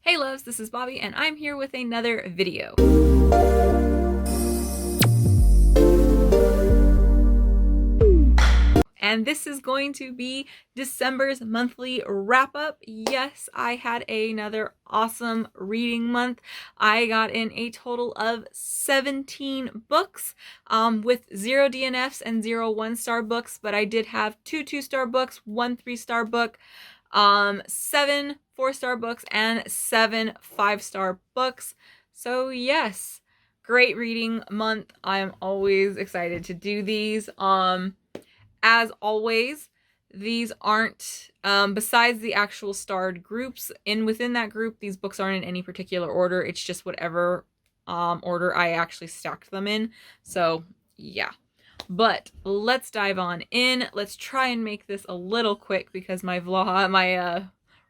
Hey loves, this is Bobby and I'm here with another video. And this is going to be December's monthly wrap up. Yes, I had another awesome reading month. I got in a total of 17 books with 0 DNFs and 0 1-star books, but I did have 2 2-star books, 1 3-star book, 7 4-star books, and 7 5-star books. So yes, great reading month. I'm always excited to do these. As always, these aren't, besides the actual starred groups, within that group, these books aren't in any particular order. It's just whatever order I actually stacked them in. So yeah. But let's dive on in. Let's try and make this a little quick because my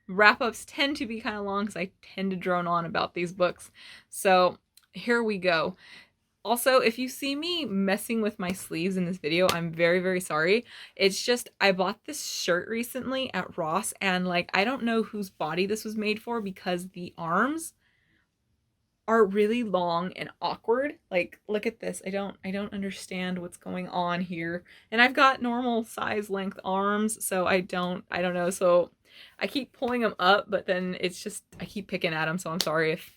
wrap-ups tend to be kind of long because I tend to drone on about these books. So here we go. Also, if you see me messing with my sleeves in this video, I'm very, very sorry. It's just, I bought this shirt recently at Ross and I don't know whose body this was made for because the arms are really long and awkward. Look at this. I don't understand what's going on here. And I've got normal size length arms, so I don't know. So I keep pulling them up, but then it's just, I keep picking at them. So I'm sorry if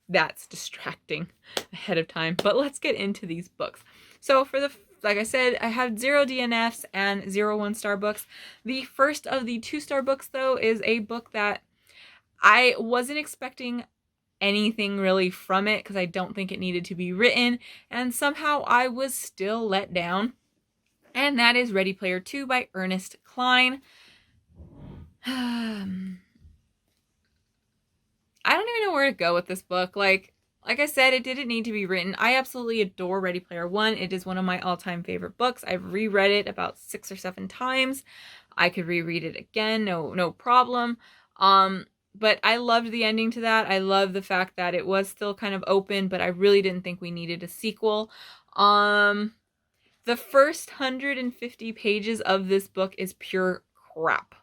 that's distracting ahead of time, but let's get into these books. So like I said, I have 0 DNFs and 0 1-star books. The first of the 2-star books, though, is a book that I wasn't expecting anything really from it because I don't think it needed to be written, and somehow I was still let down, and that is Ready Player 2 by Ernest Cline. I don't even know where to go with this book. Like I said, it didn't need to be written. I absolutely adore Ready Player One. It is one of my all-time favorite books. I've reread it about 6 or 7 times. I could reread it again, no problem. But I loved the ending to that. I love the fact that it was still kind of open, but I really didn't think we needed a sequel. The first 150 pages of this book is pure crap.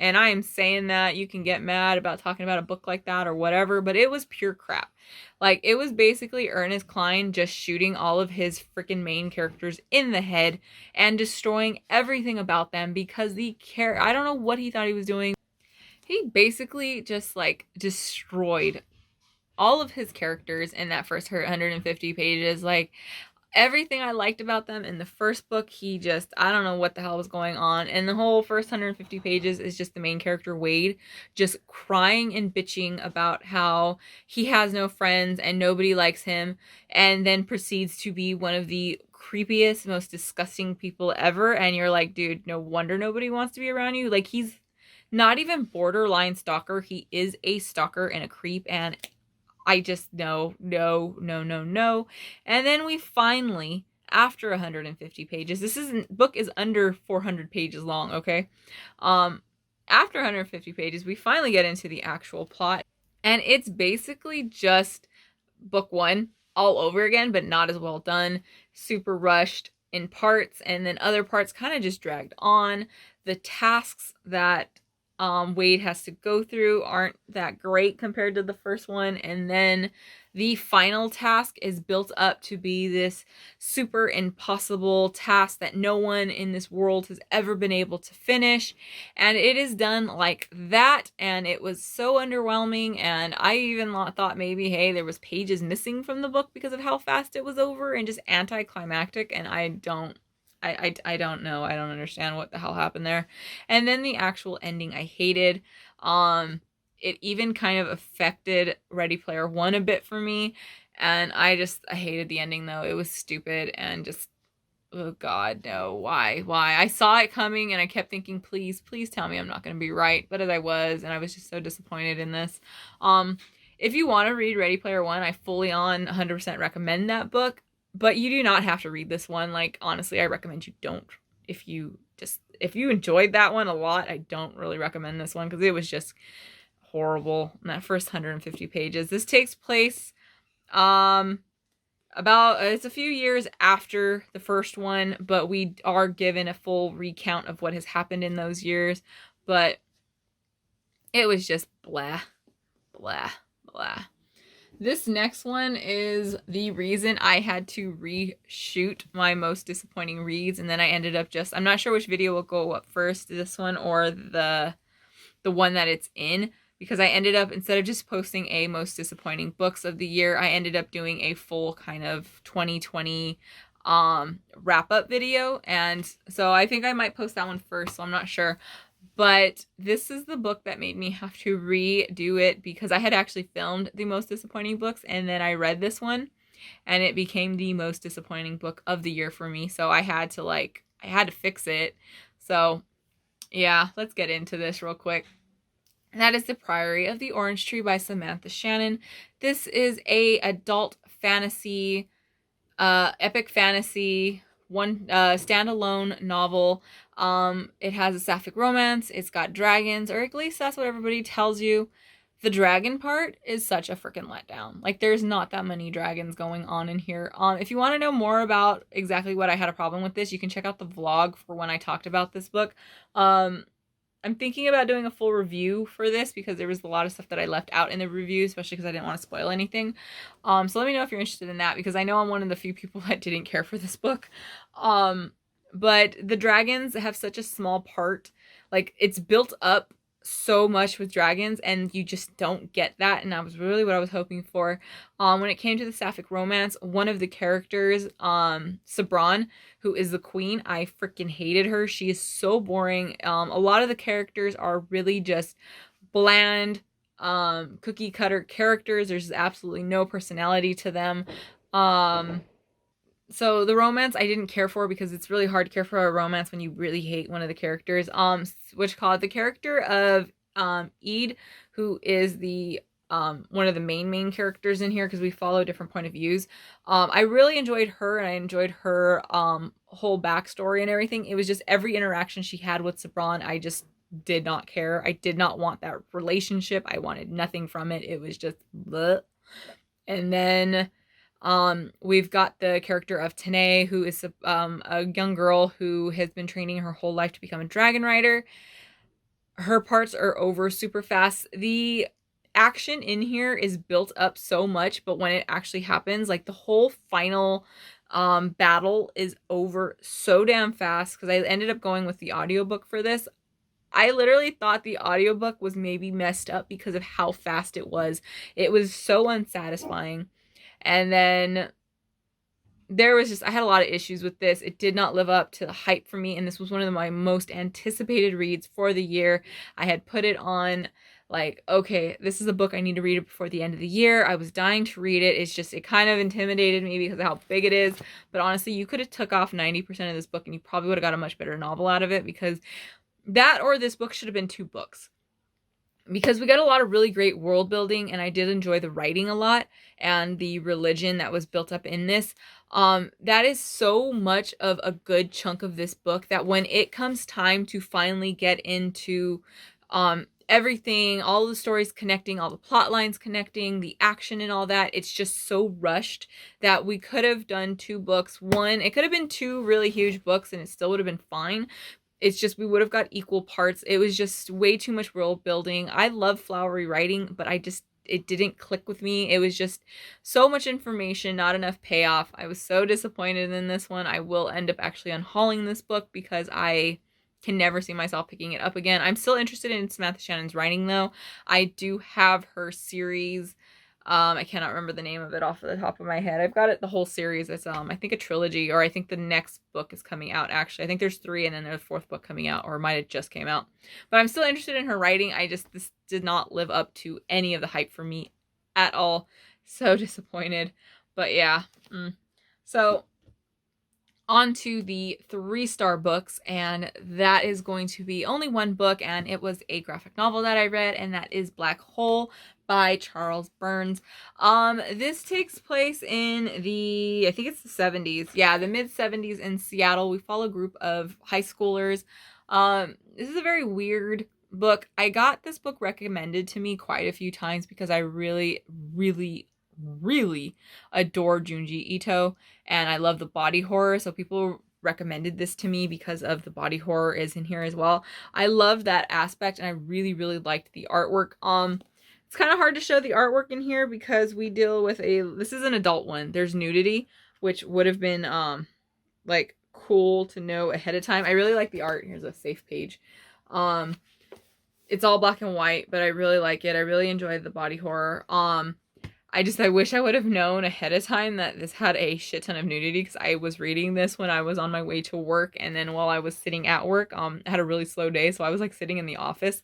And I am saying that, you can get mad about talking about a book like that or whatever, but it was pure crap. It was basically Ernest Cline just shooting all of his freaking main characters in the head and destroying everything about them because I don't know what he thought he was doing. He basically just destroyed all of his characters in that first 150 pages. Everything I liked about them in the first book, I don't know what the hell was going on. And the whole first 150 pages is just the main character, Wade, just crying and bitching about how he has no friends and nobody likes him, and then proceeds to be one of the creepiest, most disgusting people ever. And you're like, dude, no wonder nobody wants to be around you. He's not even borderline stalker. He is a stalker and a creep, and I just, no. And then we finally, after 150 pages, book is under 400 pages long, okay? After 150 pages, we finally get into the actual plot, and it's basically just book 1 all over again, but not as well done, super rushed in parts, and then other parts kind of just dragged on. The tasks that Wade has to go through aren't that great compared to the first one, and then the final task is built up to be this super impossible task that no one in this world has ever been able to finish, and it is done like that, and it was so underwhelming. And I even thought maybe, hey, there was pages missing from the book because of how fast it was over and just anticlimactic, and I don't know. I don't understand what the hell happened there. And then the actual ending I hated. It even kind of affected Ready Player One a bit for me. And I hated the ending, though. It was stupid and just, oh God, no. Why? I saw it coming and I kept thinking, please tell me I'm not going to be right. But as I was, and I was just so disappointed in this. If you want to read Ready Player One, I fully on 100% recommend that book. But you do not have to read this one. Honestly, I recommend you don't. If you enjoyed that one a lot, I don't really recommend this one because it was just horrible in that first 150 pages. This takes place it's a few years after the first one, but we are given a full recount of what has happened in those years. But it was just blah. Blah. This next one is the reason I had to reshoot my most disappointing reads, and then I ended up I'm not sure which video will go up first, this one or the one that it's in, because I ended up, instead of just posting a most disappointing books of the year, I ended up doing a full kind of 2020 wrap up video, and so I think I might post that one first, so I'm not sure. But this is the book that made me have to redo it, because I had actually filmed the most disappointing books, and then I read this one and it became the most disappointing book of the year for me. So I had to fix it. So yeah, let's get into this real quick. And that is The Priory of the Orange Tree by Samantha Shannon. This is a adult fantasy, epic fantasy, one standalone novel. It has a sapphic romance. It's got dragons, or at least that's what everybody tells you. The dragon part is such a freaking letdown. Like, there's not that many dragons going on in here. If you want to know more about exactly what I had a problem with this, you can check out the vlog for when I talked about this book. I'm thinking about doing a full review for this, because there was a lot of stuff that I left out in the review, especially because I didn't want to spoil anything. So let me know if you're interested in that, because I know I'm one of the few people that didn't care for this book. But the dragons have such a small part. Like, it's built up so much with dragons, and you just don't get that, and that was really what I was hoping for. When it came to the sapphic romance, one of the characters, Sabran, who is the queen, I freaking hated her. She is so boring. A lot of the characters are really just bland, cookie cutter characters. There's absolutely no personality to them. So the romance I didn't care for, because it's really hard to care for a romance when you really hate one of the characters. Which called the character of Addie, who is the one of the main characters in here, because we follow different point of views. I really enjoyed her, and I enjoyed her whole backstory and everything. It was just every interaction she had with Sabran, I just did not care. I did not want that relationship. I wanted nothing from it. It was just bleh. And then we've got the character of Tanae, who is a young girl who has been training her whole life to become a dragon rider. Her parts are over super fast. The action in here is built up so much, but when it actually happens, like the whole final battle is over so damn fast, because I ended up going with the audiobook for this. I literally thought the audiobook was maybe messed up because of how fast it was. It was so unsatisfying. And then I had a lot of issues with this. It did not live up to the hype for me, and this was one of my most anticipated reads for the year. I had put it on, like, okay, this is a book I need to read it before the end of the year. I was dying to read it. It's just, it kind of intimidated me because of how big it is. But honestly, you could have took off 90% of this book and you probably would have got a much better novel out of it, because that or this book should have been 2 books. Because we got a lot of really great world building, and I did enjoy the writing a lot, and the religion that was built up in this. That is so much of a good chunk of this book that when it comes time to finally get into everything, all the stories connecting, all the plot lines connecting, the action and all that, it's just so rushed that we could have done 2 books. One, it could have been 2 really huge books and it still would have been fine. It's just, we would have got equal parts. It was just way too much world building. I love flowery writing, but it didn't click with me. It was just so much information, not enough payoff. I was so disappointed in this one. I will end up actually unhauling this book, because I can never see myself picking it up again. I'm still interested in Samantha Shannon's writing, though. I do have her series. I cannot remember the name of it off the top of my head. I've got it, the whole series. It's I think a trilogy, or I think the next book is coming out, actually. I think there's 3 and then there's a 4th book coming out, or it might have just came out. But I'm still interested in her writing. This did not live up to any of the hype for me at all. So disappointed. But yeah. So on to the 3-star books, and that is going to be only one book, and it was a graphic novel that I read, and that is Black Hole by Charles Burns. This takes place in I think it's the 70s. Yeah, the mid-70s in Seattle. We follow a group of high schoolers. This is a very weird book. I got this book recommended to me quite a few times because I really, really, really adore Junji Ito, and I love the body horror, so people recommended this to me because of the body horror is in here as well. I love that aspect, and I really, really liked the artwork. It's kind of hard to show the artwork in here because we deal with this is an adult one. There's nudity, which would have been, like, cool to know ahead of time. I really like the art. Here's a safe page. It's all black and white, but I really like it. I really enjoyed the body horror. I wish I would have known ahead of time that this had a shit ton of nudity, because I was reading this when I was on my way to work, and then while I was sitting at work, I had a really slow day, so I was like sitting in the office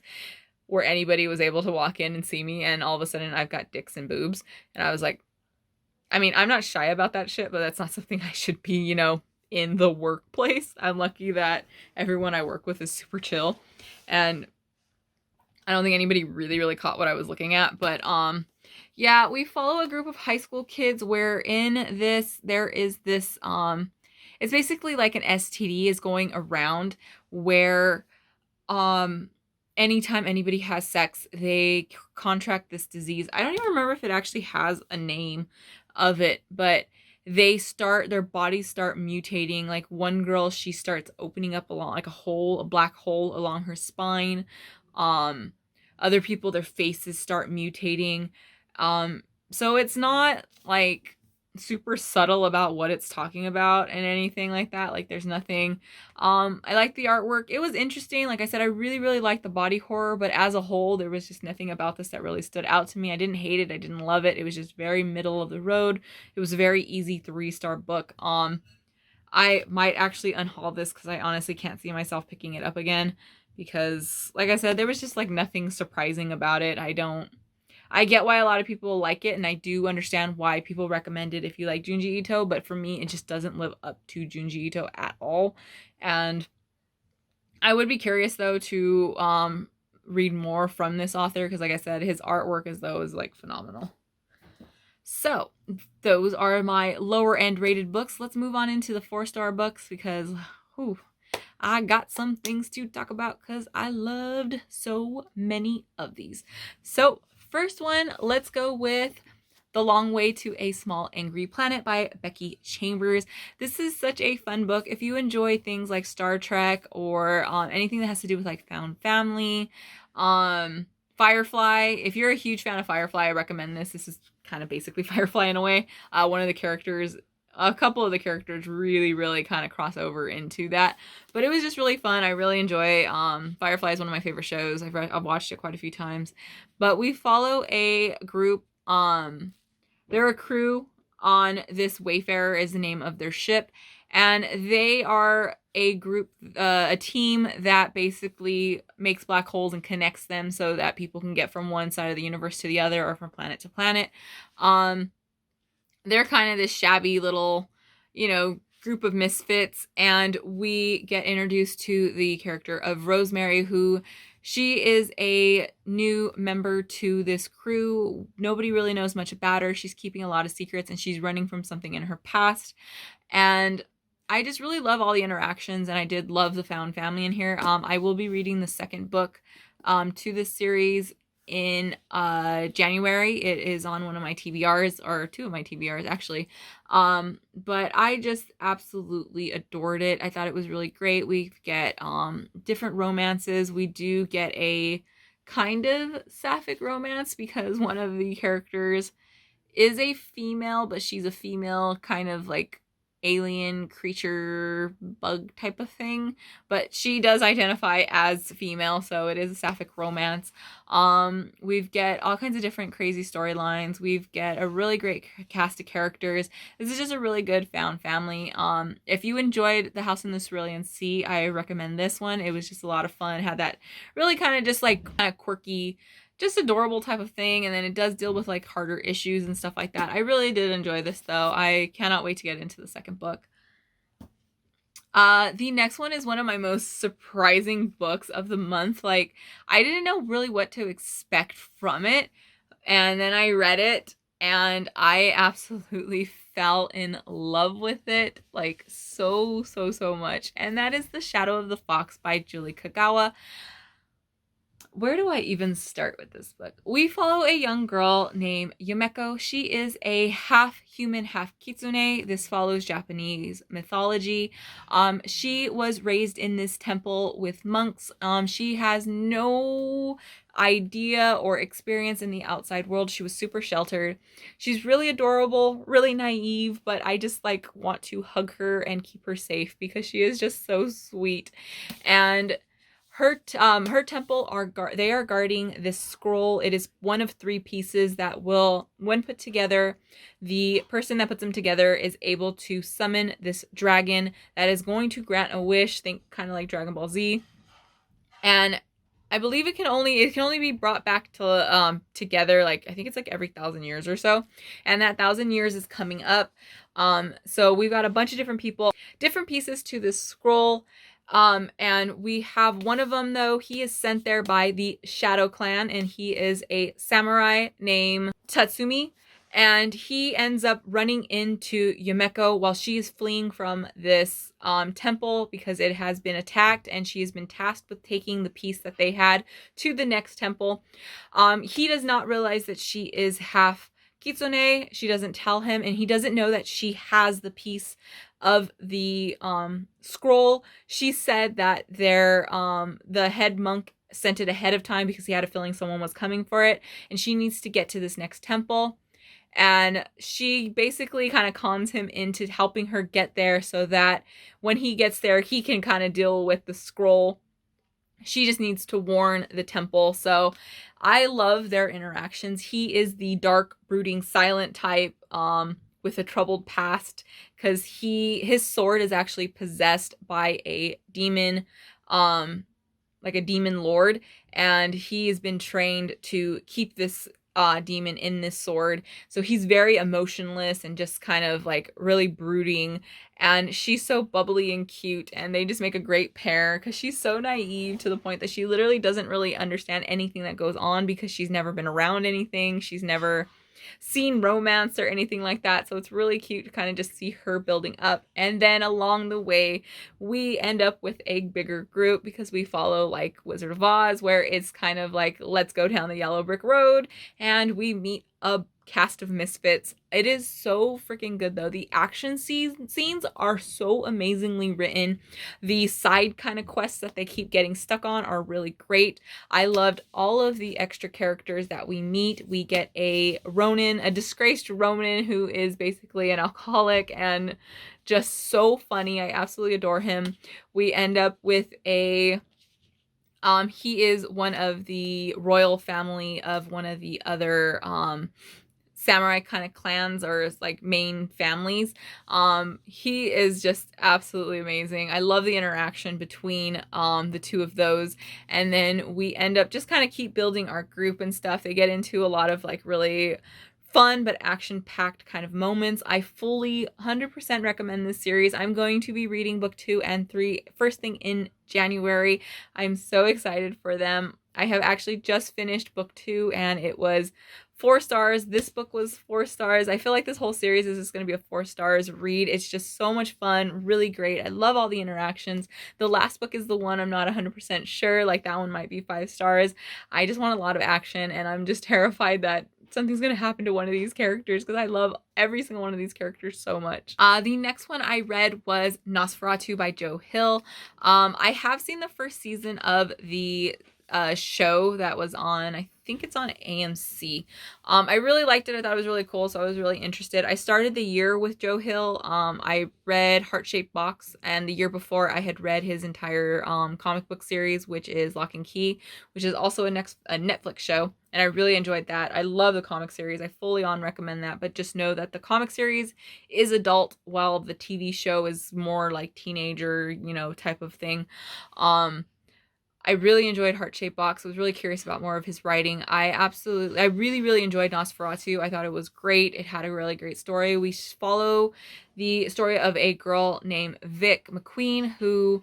where anybody was able to walk in and see me, and all of a sudden I've got dicks and boobs, and I was like, I mean, I'm not shy about that shit, but that's not something I should be, you know, in the workplace. I'm lucky that everyone I work with is super chill, and I don't think anybody really caught what I was looking at, but yeah, we follow a group of high school kids where in this there is this it's basically like an STD is going around where anytime anybody has sex, they contract this disease. I don't even remember if it actually has a name of it, but their bodies start mutating. Like one girl, she starts opening up along like a black hole along her spine. Other people, their faces start mutating. So it's not like super subtle about what it's talking about and anything like that. Like there's nothing. I like the artwork. It was interesting. Like I said, I really liked the body horror, but as a whole, there was just nothing about this that really stood out to me. I didn't hate it. I didn't love it. It was just very middle of the road. It was a very easy 3-star book. I might actually unhaul this because I honestly can't see myself picking it up again, because like I said, there was just like nothing surprising about it. I get why a lot of people like it, and I do understand why people recommend it if you like Junji Ito, but for me, it just doesn't live up to Junji Ito at all. And I would be curious, though, to read more from this author, because like I said, his artwork is like phenomenal. So those are my lower end rated books. Let's move on into the 4-star books, because I got some things to talk about because I loved so many of these. So first one, let's go with The Long Way to a Small Angry Planet by Becky Chambers. This is such a fun book. If you enjoy things like Star Trek or anything that has to do with like found family, Firefly, if you're a huge fan of Firefly, I recommend this. This is kind of basically Firefly in a way. A couple of the characters really kind of cross over into that, but it was just really fun. I really enjoy Firefly is one of my favorite shows. I've watched it quite a few times. But we follow a group, they're a crew on this Wayfarer is the name of their ship, and they are a group, a team that basically makes black holes and connects them so that people can get from one side of the universe to the other, or from planet to planet. They're kind of this shabby little, group of misfits, and we get introduced to the character of Rosemary, who she is a new member to this crew. Nobody really knows much about her. She's keeping a lot of secrets, and she's running from something in her past. And I just really love all the interactions, and I did love the found family in here. I will be reading the second book to this series in January. It is on one of my TBRs, or two of my TBRs actually. But I just absolutely adored it. I thought it was really great. We get different romances. We do get a kind of sapphic romance because one of the characters is a female, but she's a female kind of like alien creature bug type of thing, but she does identify as female, so it is a sapphic romance. We've get all kinds of different crazy storylines. We've get a really great cast of characters. This is just a really good found family. If you enjoyed The House in the Cerulean Sea, I recommend this one. It was just a lot of fun. It had that really kind of just like kind of quirky, just adorable type of thing, and then it does deal with like harder issues and stuff like that. I really did enjoy this though. I cannot wait to get into the second book. The next one is one of my most surprising books of the month. Like, I didn't know really what to expect from it, and then I read it and I absolutely fell in love with it, like so much. And that is The Shadow of the Fox by Julie Kagawa. where do I even start with this book? We follow a young girl named Yumeko. She is a half human, half kitsune. This follows Japanese mythology. She was raised in this temple with monks. She has no idea or experience in the outside world. She was super sheltered. She's really adorable, really naive, but I just like want to hug her and keep her safe because she is just so sweet. And her temple they are guarding this scroll. It is one of 3 pieces that will, when put together, the person that puts them together is able to summon this dragon that is going to grant a wish. Think kind of like Dragon Ball Z. And I believe it can only be brought back to together, like I think it's like every 1,000 years or so, and that 1,000 years is coming up. So we've got a bunch of different people, different pieces to this scroll. And we have one of them, though. He is sent there by the Shadow Clan, and he is a samurai named Tatsumi. And he ends up running into Yumeko while she is fleeing from this temple because it has been attacked, and she has been tasked with taking the piece that they had to the next temple. He does not realize that she is half kitsune. She doesn't tell him, and he doesn't know that she has the piece of the scroll. She said that the head monk sent it ahead of time because he had a feeling someone was coming for it, and she needs to get to this next temple. And she basically kind of cons him into helping her get there so that when he gets there, he can kind of deal with the scroll. She just needs to warn the temple. So I love their interactions. He is the dark, brooding, silent type with a troubled past because his sword is actually possessed by a demon, like a demon lord, and he has been trained to keep this demon in this sword. So he's very emotionless and just kind of like really brooding, and she's so bubbly and cute, and they just make a great pair because she's so naive to the point that she literally doesn't really understand anything that goes on because she's never been around anything. She's never seen romance or anything like that. So it's really cute to kind of just see her building up. And then along the way, we end up with a bigger group because we follow like Wizard of Oz, where it's kind of like, let's go down the yellow brick road, and we meet a cast of misfits. It is so freaking good though. The action scenes are so amazingly written. The side kind of quests that they keep getting stuck on are really great. I loved all of the extra characters that we meet. We get a Ronin, a disgraced Ronin who is basically an alcoholic and just so funny. I absolutely adore him. We end up with a he is one of the royal family of one of the other samurai kind of clans or like main families. He is just absolutely amazing. I love the interaction between the two of those. And then we end up just kind of keep building our group and stuff. They get into a lot of like really fun but action-packed kind of moments. I fully 100% recommend this series. I'm going to be reading book 2 and 3 first thing in January. I'm so excited for them. I have actually just finished book 2 and it was 4 stars. This book was 4 stars. I feel like this whole series is just going to be a 4 stars read. It's just so much fun, really great. I love all the interactions. The last book is the one I'm not 100% sure. Like that one might be 5 stars. I just want a lot of action, and I'm just terrified that something's going to happen to one of these characters because I love every single one of these characters so much. The next one I read was Nosferatu by Joe Hill. I have seen the first season of the show that was on, I think it's on AMC. I really liked it. I thought it was really cool, so I was really interested. I started the year with Joe Hill. I read Heart-Shaped Box, and the year before I had read his entire comic book series, which is Lock and Key, which is also a Netflix show, and I really enjoyed that. I love the comic series. I fully recommend that, but just know that the comic series is adult while the TV show is more like teenager, type of thing. I really enjoyed Heart-Shaped Box. I was really curious about more of his writing. I really, really enjoyed Nosferatu. I thought it was great. It had a really great story. We follow the story of a girl named Vic McQueen who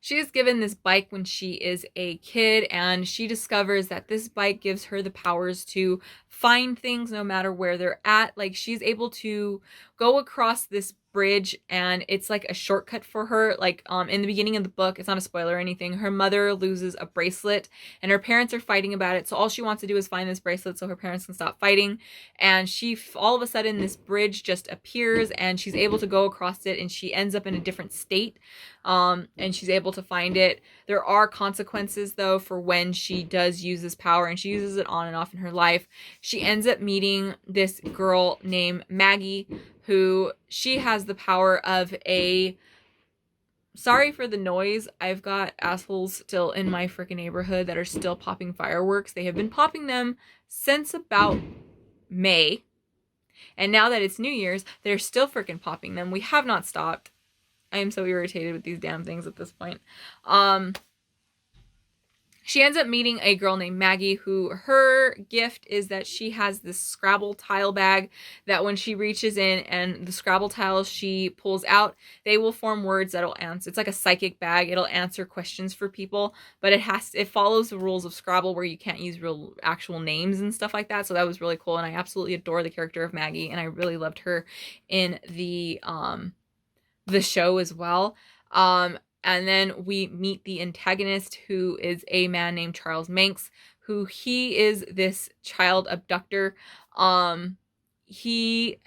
she is given this bike when she is a kid, and she discovers that this bike gives her the powers to find things no matter where they're at. Like she's able to go across this bridge, and it's like a shortcut for her. Like in the beginning of the book, it's not a spoiler or anything, her mother loses a bracelet and her parents are fighting about it, so all she wants to do is find this bracelet so her parents can stop fighting. And she all of a sudden, this bridge just appears and she's able to go across it, and she ends up in a different state, and she's able to find it. There are consequences though for when she does use this power, and she uses it on and off in her life. She ends up meeting this girl named Maggie, who she has the power of a... Sorry for the noise. I've got assholes still in my freaking neighborhood that are still popping fireworks. They have been popping them since about May. And now that it's New Year's, they're still freaking popping them. We have not stopped. I am so irritated with these damn things at this point. She ends up meeting a girl named Maggie, who her gift is that she has this Scrabble tile bag that when she reaches in and the Scrabble tiles she pulls out, they will form words that'll answer. It's like a psychic bag. It'll answer questions for people, but it follows the rules of Scrabble where you can't use real actual names and stuff like that. So that was really cool, and I absolutely adore the character of Maggie, and I really loved her in the show as well. And then we meet the antagonist, who is a man named Charles Manx, who he is this child abductor. His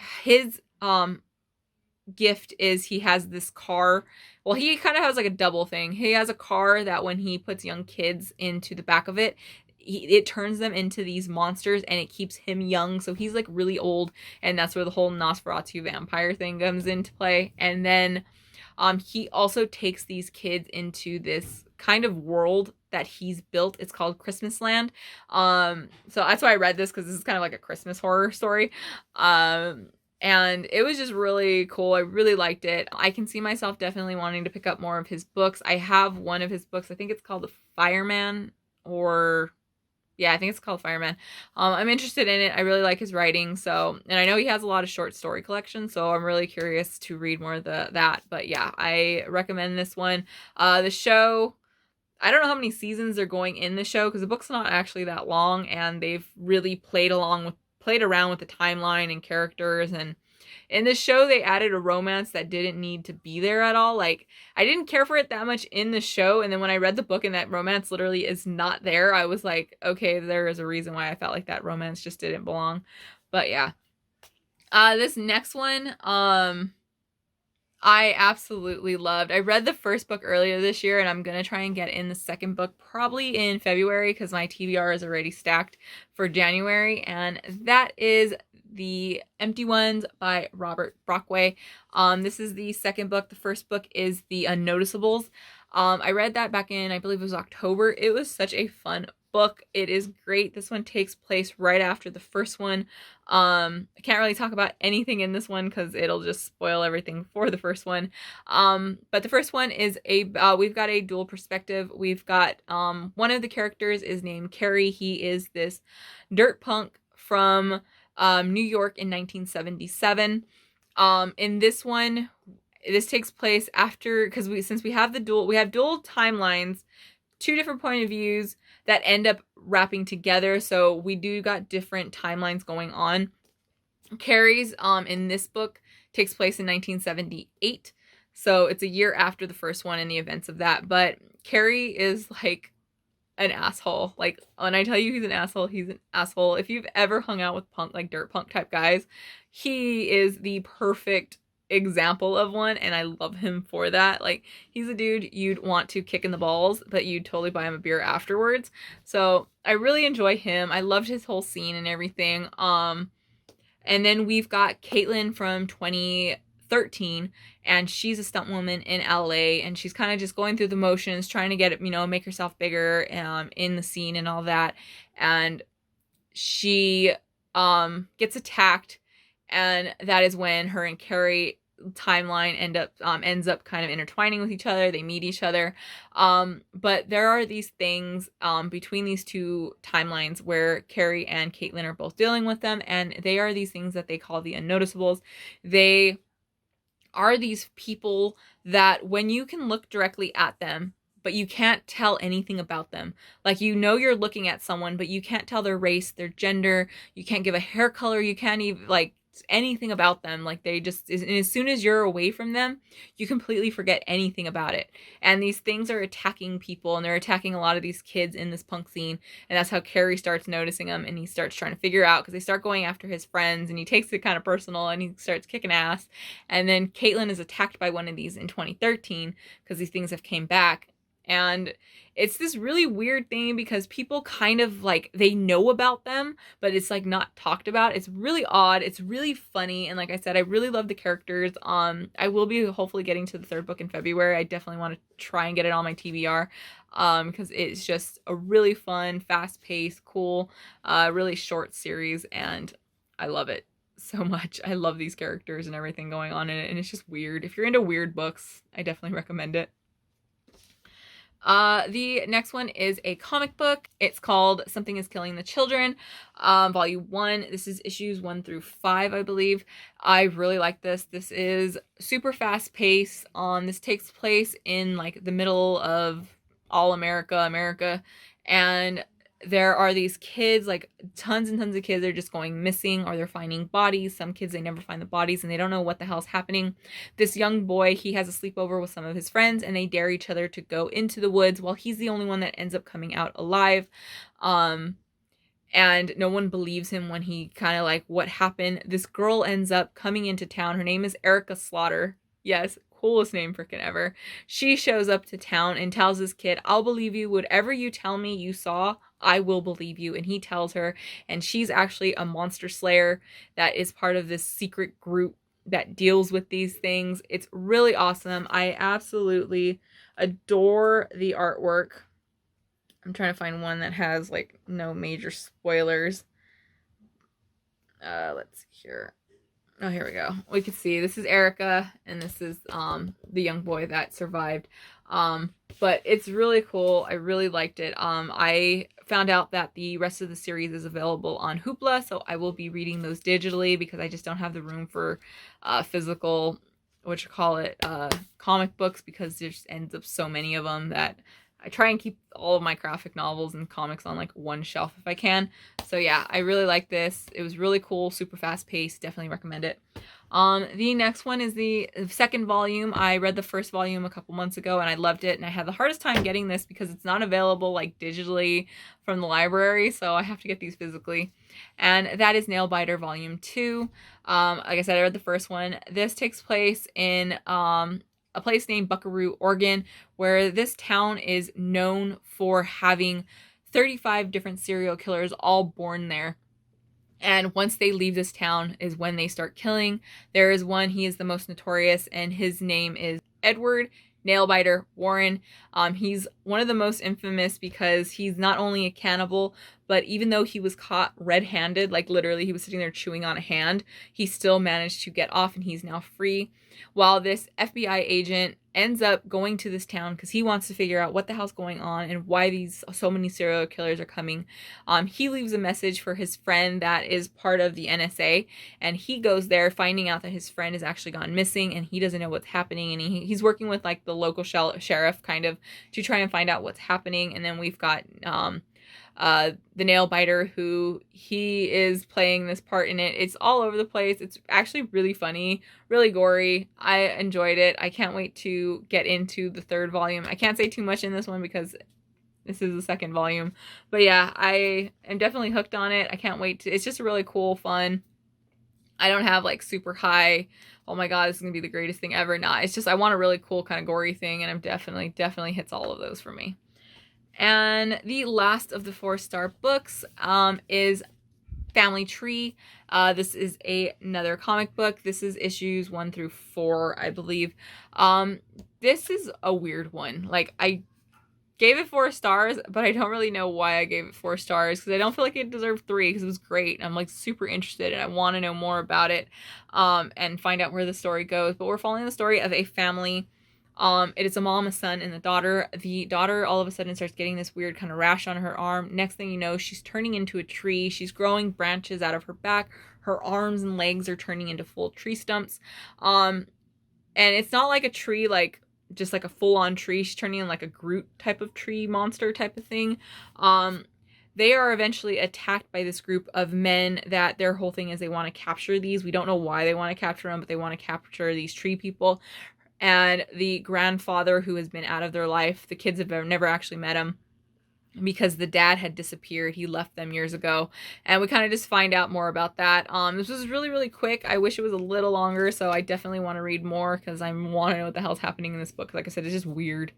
gift is he has this car. Well, he kind of has like a double thing. He has a car that when he puts young kids into the back of it, it turns them into these monsters, and it keeps him young. So he's like really old, and that's where the whole Nosferatu vampire thing comes into play. And then he also takes these kids into this kind of world that he's built. It's called Christmas Land. So that's why I read this, because this is kind of like a Christmas horror story. And it was just really cool. I really liked it. I can see myself definitely wanting to pick up more of his books. I have one of his books. I think it's called The Fireman, or... Yeah, I think it's called Fireman. I'm interested in it. I really like his writing. So, and I know he has a lot of short story collections, so I'm really curious to read more of that. But yeah, I recommend this one. The show, I don't know how many seasons they're going in the show, because the book's not actually that long, and they've really played around with the timeline and characters. And in the show, they added a romance that didn't need to be there at all. Like, I didn't care for it that much in the show, and then when I read the book and that romance literally is not there, I was like, okay, there is a reason why I felt like that romance just didn't belong. But yeah. This next one, I absolutely loved. I read the first book earlier this year, and I'm going to try and get in the second book probably in February, because my TBR is already stacked for January, and that is The Empty Ones by Robert Brockway. This is the second book. The first book is The Unnoticeables. I read that back in, I believe it was October. It was such a fun book. It is great. This one takes place right after the first one. I can't really talk about anything in this one because it'll just spoil everything for the first one. But the first one is we've got a dual perspective. We've got one of the characters is named Carrie. He is this dirt punk from New York in 1977. In this one, this takes place after, because since we have dual timelines, two different point of views that end up wrapping together. So we do got different timelines going on. Carrie's in this book takes place in 1978. So it's a year after the first one and the events of that. But Carrie is like an asshole. Like, when I tell you he's an asshole, he's an asshole. If you've ever hung out with punk, like dirt punk type guys, he is the perfect example of one, and I love him for that. Like, he's a dude you'd want to kick in the balls, but you'd totally buy him a beer afterwards. So I really enjoy him. I loved his whole scene and everything. And then we've got Caitlin from 2013, and she's a stunt woman in LA, and she's kind of just going through the motions, trying to get it, make herself bigger in the scene and all that. And she gets attacked, and that is when her and Carrie timeline ends up kind of intertwining with each other. They meet each other. But there are these things between these two timelines where Carrie and Caitlin are both dealing with them, and they are these things that they call the unnoticeables. They are these people that when you can look directly at them, but you can't tell anything about them. Like, you're looking at someone, but you can't tell their race, their gender, you can't give a hair color, you can't even, like, anything about them. Like, they just, as soon as you're away from them, you completely forget anything about it. And these things are attacking people, and they're attacking a lot of these kids in this punk scene. And that's how Carrie starts noticing them, and he starts trying to figure out, because they start going after his friends, and he takes it kind of personal, and he starts kicking ass. And then Caitlin is attacked by one of these in 2013, because these things have came back. And it's this really weird thing, because people kind of like, they know about them, but it's like not talked about. It's really odd. It's really funny. And like I said, I really love the characters. I will be hopefully getting to the third book in February. I definitely want to try and get it on my TBR, because it's just a really fun, fast-paced, cool, really short series, and I love it so much. I love these characters and everything going on in it, and it's just weird. If you're into weird books, I definitely recommend it. The next one is a comic book. It's called Something is Killing the Children, volume 1. This is issues 1 through 5, I believe. I really like this. This is super fast paced. This takes place in like the middle of all America, and there are these kids, like tons and tons of kids are just going missing, or they're finding bodies. Some kids, they never find the bodies, and they don't know what the hell's happening. This young boy, he has a sleepover with some of his friends, and they dare each other to go into the woods, while he's the only one that ends up coming out alive. And no one believes him when he kind of like, what happened? This girl ends up coming into town. Her name is Erica Slaughter. Yes, coolest name freaking ever. She shows up to town and tells this kid, I'll believe you. Whatever you tell me you saw, I will believe you. And he tells her, and she's actually a monster slayer that is part of this secret group that deals with these things. It's really awesome. I absolutely adore the artwork. I'm trying to find one that has like no major spoilers. Let's see here. Oh, here we go. We can see this is Erica, and this is the young boy that survived. But it's really cool. I really liked it. I found out that the rest of the series is available on Hoopla, so I will be reading those digitally, because I just don't have the room for physical, comic books, because there just ends up so many of them that I try and keep all of my graphic novels and comics on like one shelf if I can. So yeah, I really like this. It was really cool, super fast paced. Definitely recommend it. The next one is the second volume. I read the first volume a couple months ago, and I loved it. And I had the hardest time getting this because it's not available like digitally from the library, so I have to get these physically. And that is Nailbiter volume 2. Like I said, I read the first one. This takes place in a place named Buckaroo, Oregon, where this town is known for having 35 different serial killers all born there. And once they leave this town is when they start killing. There is one, he is the most notorious, and his name is Edward Nailbiter Warren. He's one of the most infamous because he's not only a cannibal, but even though he was caught red-handed, like literally he was sitting there chewing on a hand, he still managed to get off, and he's now free. While this FBI agent ends up going to this town because he wants to figure out what the hell's going on and why so many serial killers are coming. He leaves a message for his friend that is part of the NSA, and he goes there finding out that his friend has actually gone missing, and he doesn't know what's happening, and he's working with like the local sheriff kind of to try and find out what's happening. And then we've got the Nailbiter, who he is playing this part in it. It's all over the place. It's actually really funny, really gory. I enjoyed it. I can't wait to get into the third volume. I can't say too much in this one because this is the second volume. But yeah, I am definitely hooked on it. I can't wait to. It's just really cool, fun. I don't have like super high, oh my god, this is gonna be the greatest thing ever. Nah, it's just I want a really cool kind of gory thing, and I'm definitely hits all of those for me. And the last of the 4-star books is Family Tree. This is another comic book. This is issues 1 through 4, I believe. This is a weird one. Like, I gave it 4 stars, but I don't really know why I gave it 4 stars, because I don't feel like it deserved 3, because it was great. I'm like super interested, and I want to know more about it and find out where the story goes. But we're following the story of a family. It is a mom, a son, and a daughter. The daughter all of a sudden starts getting this weird kind of rash on her arm. Next thing you know, she's turning into a tree. She's growing branches out of her back. Her arms and legs are turning into full tree stumps. And it's not like a tree, like just like a full-on tree. She's turning into like a Groot type of tree monster type of thing. they are eventually attacked by this group of men that their whole thing is they want to capture these. We don't know why they want to capture them, but they want to capture these tree people. And the grandfather, who has been out of their life, the kids have never actually met him because the dad had disappeared. He left them years ago, and we kind of just find out more about that. This was really, really quick. I wish it was a little longer, so I definitely want to read more because I want to know what the hell's happening in this book. Like I said, it's just weird.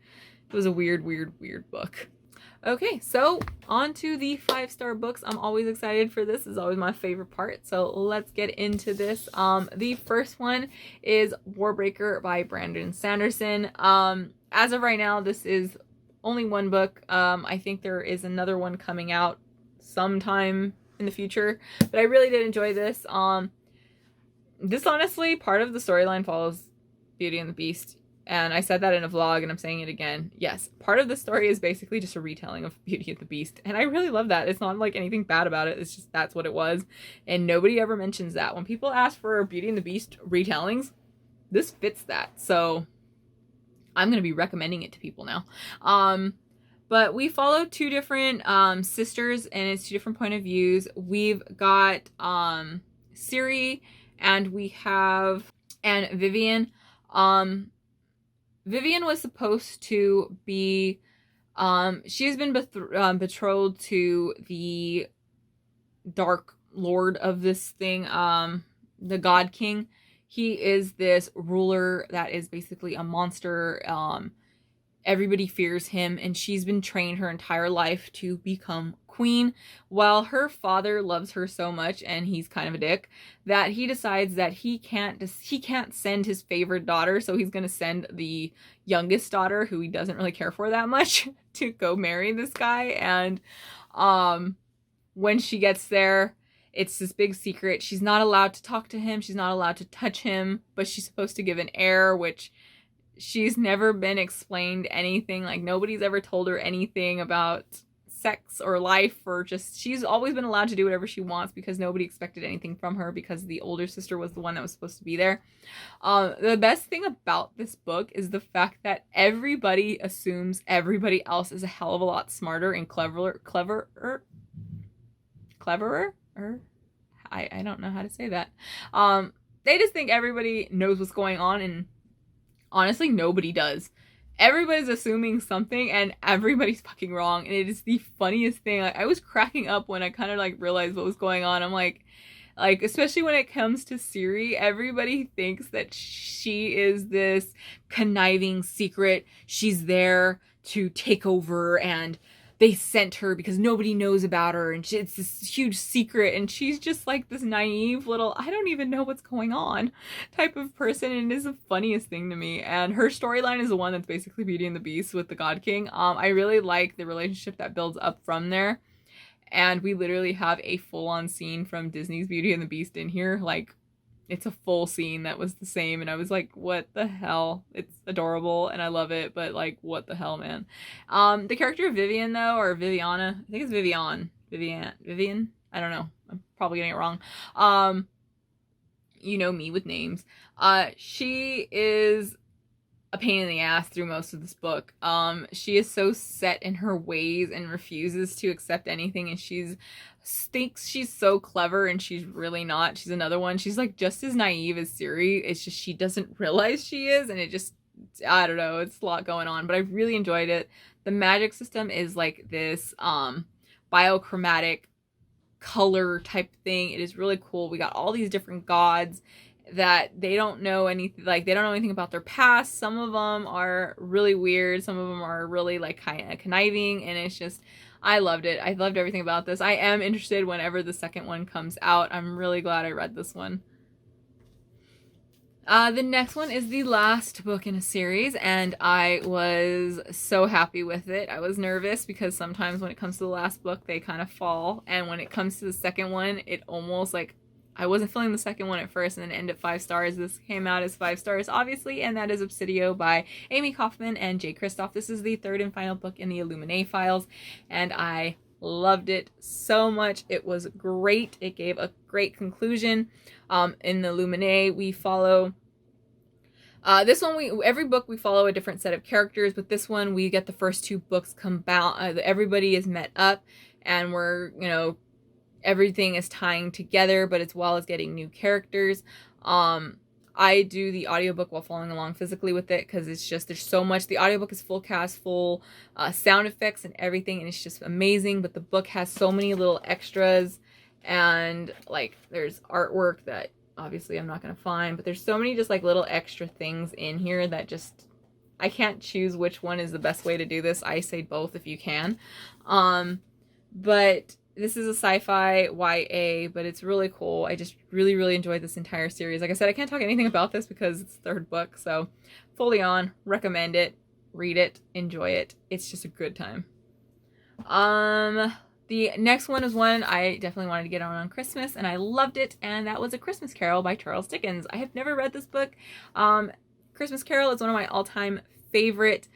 It was a weird, weird, weird book. Okay, so on to the 5-star books. I'm always excited for this. It's always my favorite part. So let's get into this. The first one is Warbreaker by Brandon Sanderson. As of right now, this is only one book. I think there is another one coming out sometime in the future, but I really did enjoy this. This honestly, part of the storyline follows Beauty and the Beast. And I said that in a vlog, and I'm saying it again. Yes, part of the story is basically just a retelling of Beauty and the Beast. And I really love that. It's not like anything bad about it. It's just that's what it was. And nobody ever mentions that. When people ask for Beauty and the Beast retellings, this fits that. So I'm going to be recommending it to people now. But we follow two different sisters, and it's two different point of views. We've got Ciri, and we have Vivian. Vivian was supposed to be, she has been betrothed to the Dark Lord of this thing, the God King. He is this ruler that is basically a monster. Everybody fears him, and she's been trained her entire life to become queen, while her father loves her so much, and he's kind of a dick, that he decides that he can't send his favorite daughter, so he's going to send the youngest daughter, who he doesn't really care for that much, to go marry this guy. And when she gets there, it's this big secret. She's not allowed to talk to him, she's not allowed to touch him, but she's supposed to give an heir, which she's never been explained anything. Like, nobody's ever told her anything about sex or life, or just, she's always been allowed to do whatever she wants because nobody expected anything from her, because the older sister was the one that was supposed to be there. The best thing about this book is the fact that everybody assumes everybody else is a hell of a lot smarter and cleverer. I don't know how to say that. They just think everybody knows what's going on, and honestly, nobody does. Everybody's assuming something, and everybody's fucking wrong, and it is the funniest thing. Like, I was cracking up when I kind of like realized what was going on. I'm like, especially when it comes to Ciri, everybody thinks that she is this conniving secret. She's there to take over, and they sent her because nobody knows about her, and it's this huge secret, and she's just like this naive little, I don't even know what's going on type of person, and it is the funniest thing to me. And her storyline is the one that's basically Beauty and the Beast with the God King. I really like the relationship that builds up from there, and we literally have a full-on scene from Disney's Beauty and the Beast in here. Like, it's a full scene that was the same, and I was like, what the hell? It's adorable, and I love it, but like, what the hell, man? The character of Vivian, though, or Viviana, I think it's Vivian, I don't know, I'm probably getting it wrong. You know me with names. She is a pain in the ass through most of this book. She is so set in her ways and refuses to accept anything, and thinks she's so clever, and she's really not. She's another one. She's like just as naive as Ciri. It's just she doesn't realize she is, and it just, I don't know, it's a lot going on, but I really enjoyed it. The magic system is like this biochromatic color type thing. It is really cool. We got all these different gods that they don't know anything, like they don't know anything about their past. Some of them are really weird, some of them are really like kind of conniving, and it's just, I loved it. I loved everything about this. I am interested whenever the second one comes out. I'm really glad I read this one. The next one is the last book in a series, and I was so happy with it. I was nervous because sometimes when it comes to the last book, they kind of fall, and when it comes to the second one, it almost like, I wasn't feeling the second one at first, and then ended at 5 stars. This came out as 5 stars, obviously, and that is Obsidio by Amy Kaufman and Jay Kristoff. This is the third and final book in the Illuminae files, and I loved it so much. It was great. It gave a great conclusion. In the Illuminae, we follow this one, every book we follow a different set of characters, but this one we get the first 2 books combined. Everybody is met up. and we're, everything is tying together, but as well as getting new characters. I do the audiobook while following along physically with it because it's just, there's so much. The audiobook is full cast, full sound effects and everything, and it's just amazing. But the book has so many little extras, and like there's artwork that obviously I'm not going to find, but there's so many just like little extra things in here that just, I can't choose which one is the best way to do this. I say both if you can. But this is a sci-fi YA, but it's really cool. I just really, really enjoyed this entire series. Like I said, I can't talk anything about this because it's the third book, so fully on, recommend it, read it, enjoy it. It's just a good time. The next one is one I definitely wanted to get on Christmas, and I loved it, and that was A Christmas Carol by Charles Dickens. I have never read this book. Christmas Carol is one of my all-time favorite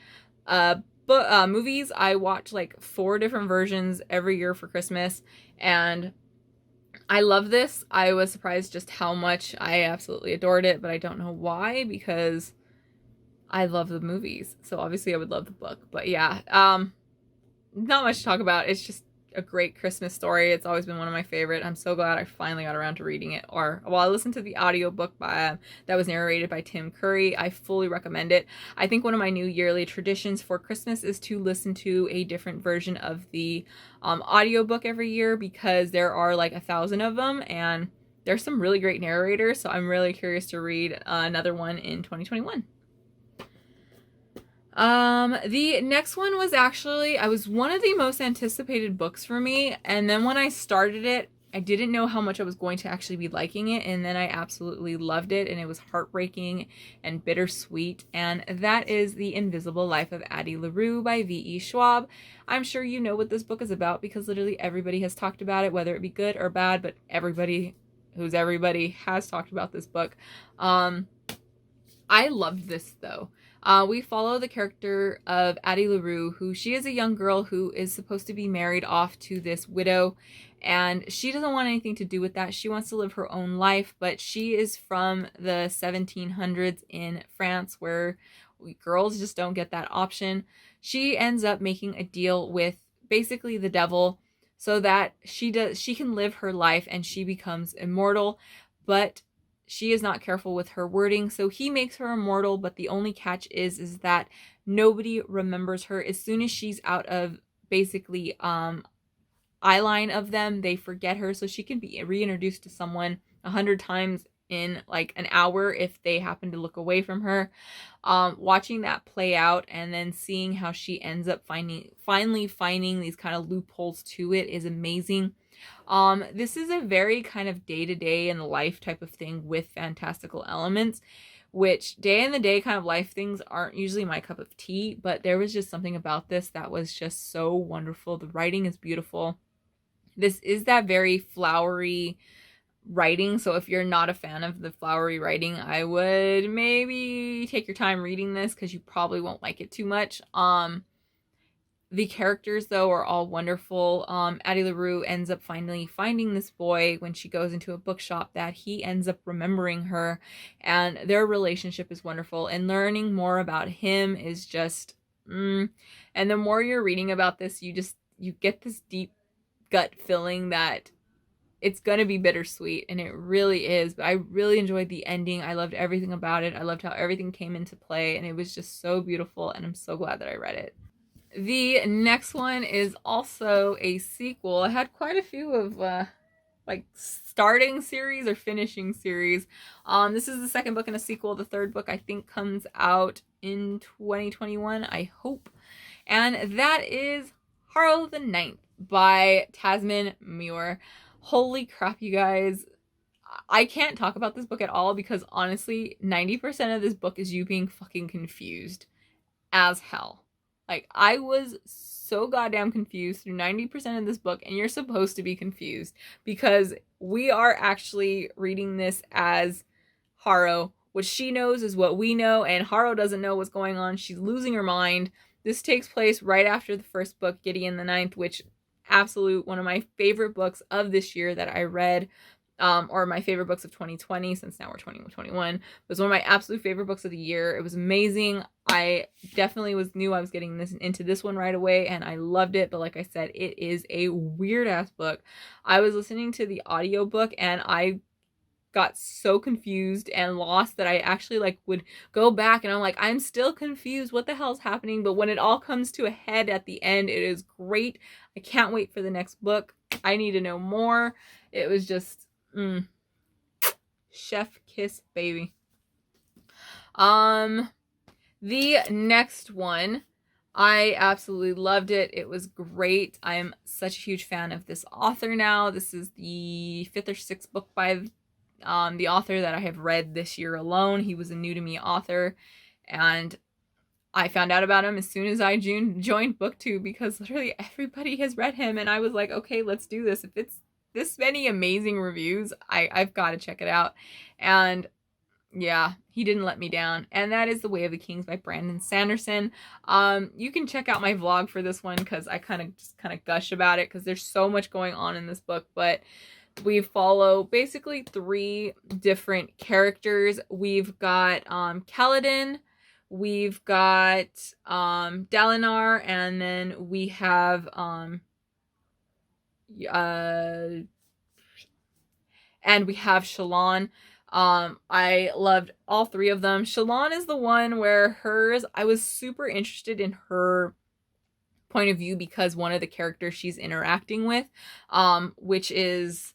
movies. I watch like 4 different versions every year for Christmas, and I love this. I was surprised just how much I absolutely adored it, but I don't know why, because I love the movies. So obviously I would love the book. But yeah, not much to talk about. It's just a great Christmas story. It's always been one of my favorite. I'm so glad I finally got around to reading it. Or, well, I listened to the audiobook that was narrated by Tim Curry. I fully recommend it. I think one of my new yearly traditions for Christmas is to listen to a different version of the audiobook every year, because there are like 1,000 of them, and there's some really great narrators. So I'm really curious to read another one in 2021. The next one was actually, I was one of the most anticipated books for me, and then when I started it, I didn't know how much I was going to actually be liking it, and then I absolutely loved it, and it was heartbreaking and bittersweet, and that is The Invisible Life of Addie LaRue by V.E. Schwab. I'm sure you know what this book is about, because literally everybody has talked about it, whether it be good or bad, but everybody who's everybody has talked about this book. I loved this though. We follow the character of Addie LaRue, who she is a young girl who is supposed to be married off to this widow, and she doesn't want anything to do with that. She wants to live her own life, but she is from the 1700s in France, where girls just don't get that option. She ends up making a deal with basically the devil so that she can live her life and she becomes immortal, but she is not careful with her wording, so he makes her immortal, but the only catch is that nobody remembers her. As soon as she's out of basically eye line of them, they forget her, so she can be reintroduced to someone 100 times in like an hour if they happen to look away from her. Watching that play out and then seeing how she ends up finally finding these kind of loopholes to it is amazing. This is a very kind of day-to-day in the life type of thing with fantastical elements, which day in the day kind of life things aren't usually my cup of tea, but there was just something about this that was just so wonderful. The writing is beautiful. This is that very flowery writing, so if you're not a fan of the flowery writing, I would maybe take your time reading this because you probably won't like it too much. The characters, though, are all wonderful. Addie LaRue ends up finally finding this boy when she goes into a bookshop that he ends up remembering her, and their relationship is wonderful, and learning more about him is just, and the more you're reading about this, you get this deep gut feeling that it's gonna be bittersweet, and it really is. But I really enjoyed the ending. I loved everything about it. I loved how everything came into play, and it was just so beautiful, and I'm so glad that I read it. The next one is also a sequel. I had quite a few of like starting series or finishing series. This is the second book in a sequel. The third book I think comes out in 2021, I hope. And that is Harl the Ninth by Tasman Muir. Holy crap, you guys. I can't talk about this book at all because honestly, 90% of this book is you being fucking confused as hell. Like, I was so goddamn confused through 90% of this book, and you're supposed to be confused because we are actually reading this as Harrow. What she knows is what we know, and Harrow doesn't know what's going on. She's losing her mind. This takes place right after the first book, Gideon the Ninth, which absolute one of my favorite books of this year that I read. or my favorite books of 2020, since now we're 2021. It was one of my absolute favorite books of the year. It was amazing. I definitely knew I was getting into this one right away, and I loved it. But like I said, it is a weird ass book. I was listening to the audiobook and I got so confused and lost that I actually like would go back and I'm like, I'm still confused. What the hell's happening? But when it all comes to a head at the end, it is great. I can't wait for the next book. I need to know more. It was just chef kiss, baby. The next one, I absolutely loved it. It was great. I am such a huge fan of this author now. This is the 5th or 6th book by the author that I have read this year alone. He was a new to me author, and I found out about him as soon as I joined BookTube, because literally everybody has read him, and I was like, okay, let's do this. If it's this many amazing reviews, I've got to check it out. And yeah, he didn't let me down. And that is The Way of the Kings by Brandon Sanderson. You can check out my vlog for this one, because I kind of gush about it, because there's so much going on in this book. But we follow basically 3 different characters. We've got Kaladin, we've got Dalinar, and then we have Shallan. I loved all 3 of them. Shallan is the one where I was super interested in her point of view, because one of the characters she's interacting with, which is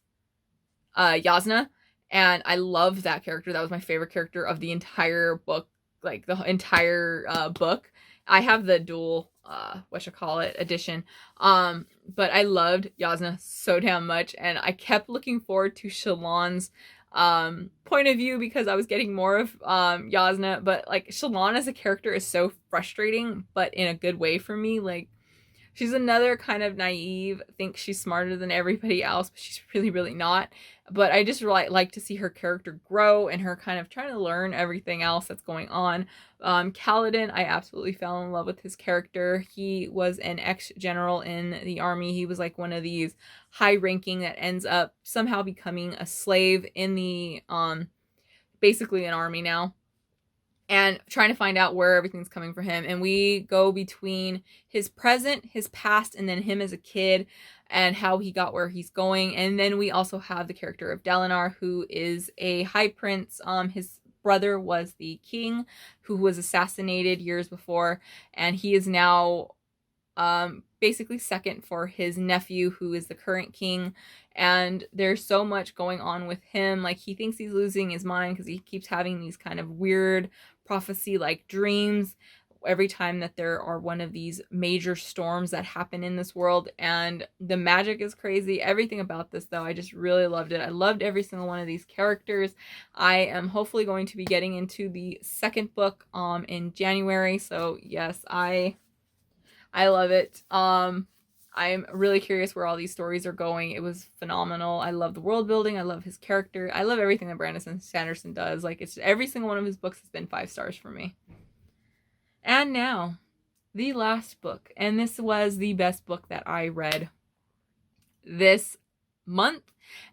Yasna, and I love that character. That was my favorite character of the entire book, like the entire book. I have the dual edition, but I loved Yasna so damn much, and I kept looking forward to Shallan's point of view, because I was getting more of Yasna. But like, Shallan as a character is so frustrating, but in a good way for me. Like, she's another kind of naive, thinks she's smarter than everybody else, but she's really, really not. But I just really like to see her character grow and her kind of trying to learn everything else that's going on. Kaladin, I absolutely fell in love with his character. He was an ex-general in the army. He was like one of these high-ranking that ends up somehow becoming a slave in the, basically an army now, and trying to find out where everything's coming for him. And we go between his present, his past, and then him as a kid, and how he got where he's going. And then we also have the character of Dalinar, who is a high prince. His brother was the king, who was assassinated years before, and he is now basically second for his nephew, who is the current king. And there's so much going on with him. Like, he thinks he's losing his mind, because he keeps having these kind of weird prophecy-like dreams every time that there are one of these major storms that happen in this world. And the magic is crazy. Everything about this, though, I just really loved it. I loved every single one of these characters. I am hopefully going to be getting into the 2nd book in January. So yes, I love it. I'm really curious where all these stories are going. It was phenomenal. I love the world building. I love his character. I love everything that Brandon Sanderson does. Like, it's every single one of his books has been 5 stars for me. And now, the last book. And this was the best book that I read this month,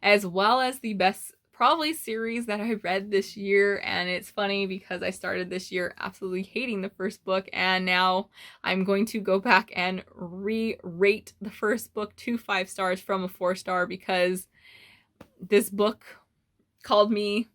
as well as the best probably series that I read this year. And it's funny, because I started this year absolutely hating the first book, and now I'm going to go back and re-rate the first book to 5 stars from a 4-star, because this book called me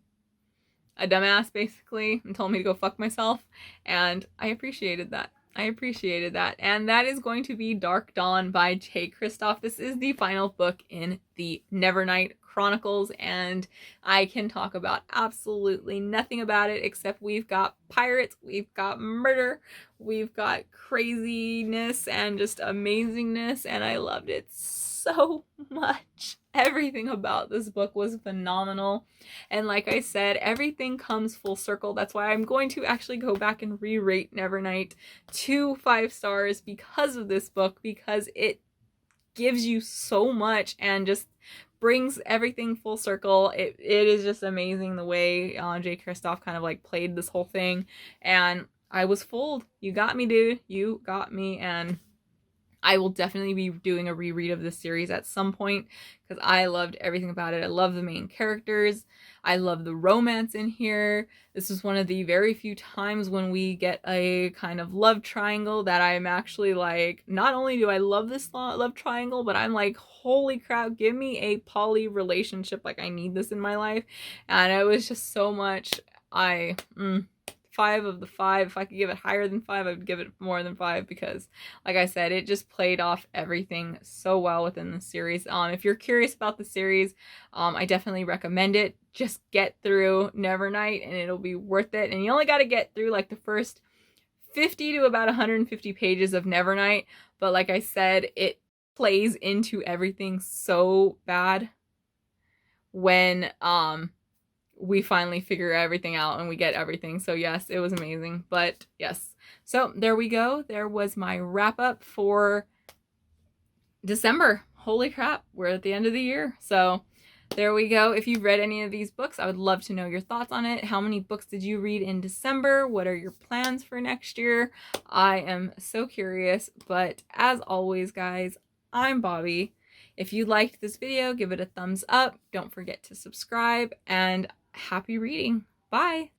a dumbass, basically, and told me to go fuck myself, and I appreciated that. And that is going to be Dark Dawn by Jay Kristoff. This is the final book in the Nevernight Chronicles, and I can talk about absolutely nothing about it, except we've got pirates, we've got murder, we've got craziness and just amazingness, and I loved it so much. Everything about this book was phenomenal. And like I said, everything comes full circle. That's why I'm going to actually go back and re-rate Nevernight to 5 stars because of this book, because it gives you so much and just brings everything full circle. It is just amazing the way Jay Kristoff kind of like played this whole thing, and I was fooled. You got me, dude. You got me, and I will definitely be doing a reread of this series at some point because I loved everything about it. I love the main characters. I love the romance in here. This is one of the very few times when we get a kind of love triangle that I'm actually like, not only do I love this love triangle, but I'm like, holy crap, give me a poly relationship. Like, I need this in my life. And it was just so much. 5 of the 5. If I could give it higher than 5, I would give it more than 5 because, like I said, it just played off everything so well within the series. If you're curious about the series, I definitely recommend it. Just get through Nevernight and it'll be worth it. And you only got to get through like the first 50 to about 150 pages of Nevernight. But like I said, it plays into everything so bad when we finally figure everything out and we get everything. So yes, it was amazing. But yes, so there we go. There was my wrap up for December. Holy crap, we're at the end of the year. So there we go. If you've read any of these books, I would love to know your thoughts on it. How many books did you read in December? What are your plans for next year? I am so curious. But as always, guys, I'm Bobby. If you liked this video, give it a thumbs up. Don't forget to subscribe, and happy reading. Bye.